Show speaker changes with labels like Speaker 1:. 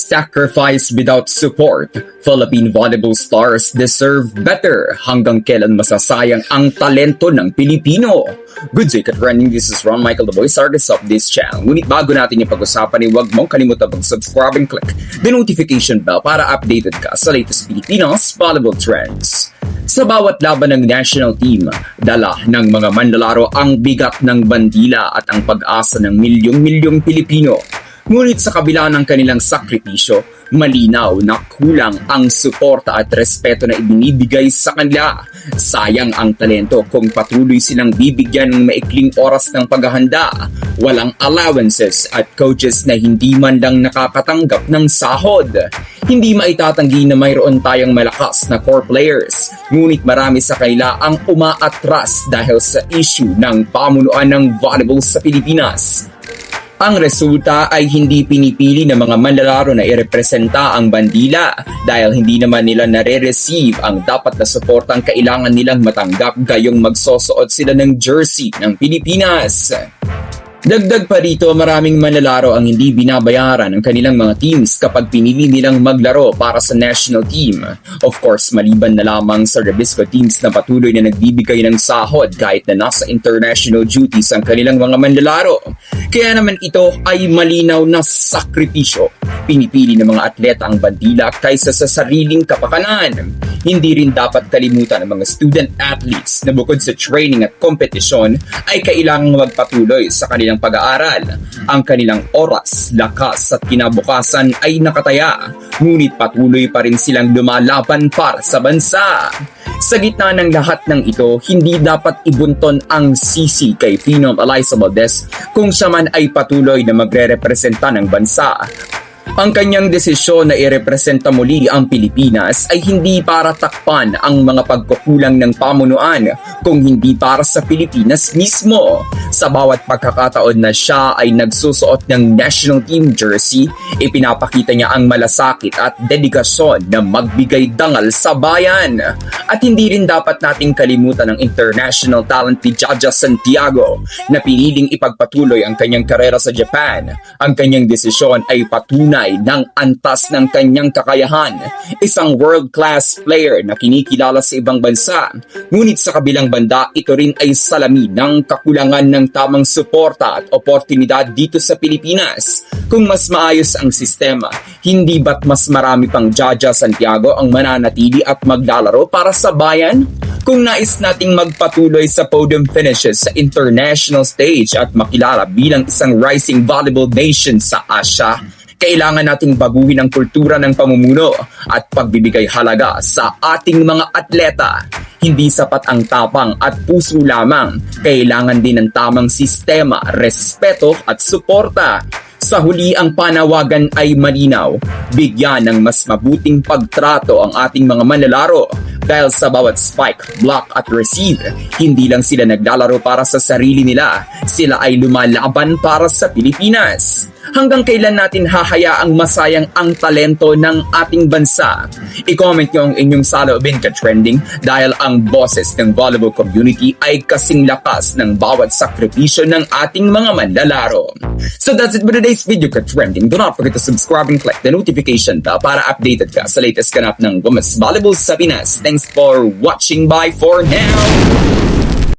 Speaker 1: Sacrifice without support. Philippine volleyball stars deserve better. Hanggang kailan masasayang ang talento ng Pilipino? Good day, Katrending. This is Ron Michael, the voice artist of this channel. Ngunit bago natin yung pag-usapan, huwag mong kalimutan mag-subscribe and click the notification bell para updated ka sa latest Pilipinas volleyball trends. Sa bawat laban ng national team, dala ng mga manlalaro ang bigat ng bandila at ang pag-asa ng milyong-milyong Pilipino. Ngunit sa kabila ng kanilang sakripisyo, malinaw na kulang ang suporta at respeto na ibinibigay sa kanila. Sayang ang talento kung patuloy silang bibigyan ng maikling oras ng paghahanda, walang allowances at coaches na hindi man lang nakakatanggap ng sahod. Hindi maitatanggi na mayroon tayong malakas na core players, ngunit marami sa kanila ang umaatras dahil sa issue ng pamunuan ng volleyball sa Pilipinas. Ang resulta ay hindi pinipili ng mga manlalaro na irepresenta ang bandila dahil hindi naman nila nare-receive ang dapat na suportang kailangan nilang matanggap gayong magsosuot sila ng jersey ng Pilipinas. Dagdag pa rito, maraming manlalaro ang hindi binabayaran ng kanilang mga teams kapag pinili nilang maglaro para sa national team. Of course, maliban na lamang sa Rebisco teams na patuloy na nagbibigay ng sahod kahit na nasa international duties ang kanilang mga manlalaro. Kaya naman ito ay malinaw na sakripisyo. Pinipili ng mga atleta ang bandila kaysa sa sariling kapakanan. Hindi rin dapat kalimutan ng mga student athletes na bukod sa training at kompetisyon ay kailangang magpatuloy sa kanilang pag-aaral. Ang kanilang oras, lakas at kinabukasan ay nakataya, ngunit patuloy pa rin silang lumalaban para sa bansa. Sa gitna ng lahat ng ito, hindi dapat ibunton ang sisi kay Phenom Alyssa Valdez kung siya man ay patuloy na magre-representa ng bansa. Ang kanyang desisyon na irepresenta muli ang Pilipinas ay hindi para takpan ang mga pagkukulang ng pamunuan, kung hindi para sa Pilipinas mismo. Sa bawat pagkakataon na siya ay nagsusuot ng national team jersey, ipinapakita niya ang malasakit at dedikasyon na magbigay dangal sa bayan. At hindi rin dapat nating kalimutan ang international talent ni Jaja Santiago na piniling ipagpatuloy ang kanyang karera sa Japan. Ang kanyang desisyon ay patunay ng antas ng kanyang kakayahan. Isang world-class player na kinikilala sa ibang bansa. Ngunit sa kabilang banda, ito rin ay salamin ng kakulangan ng tamang suporta at oportunidad dito sa Pilipinas. Kung mas maayos ang sistema, hindi ba't mas marami pang Jaja Santiago ang mananatili at maglalaro para sa bayan? Kung nais nating magpatuloy sa podium finishes sa international stage at makilala bilang isang rising volleyball nation sa Asia, kailangan nating baguhin ang kultura ng pamumuno at pagbibigay halaga sa ating mga atleta. Hindi sapat ang tapang at puso lamang. Kailangan din ng tamang sistema, respeto at suporta. Sa huli, ang panawagan ay malinaw. Bigyan ng mas mabuting pagtrato ang ating mga manlalaro. Dahil sa bawat spike, block at receive, hindi lang sila naglalaro para sa sarili nila. Sila ay lumalaban para sa Pilipinas. Hanggang kailan natin hahayaang masayang ang talento ng ating bansa? I-comment nyo ang inyong saloobin ka-trending dahil ang boses ng volleyball community ay kasing lakas ng bawat sakripisyo ng ating mga manlalaro. So that's it for today's video ka-trending. Do not forget to subscribe and click the notification bell para updated ka sa latest ganap ng women's volleyball sa Pinas. Thanks for watching. Bye for now!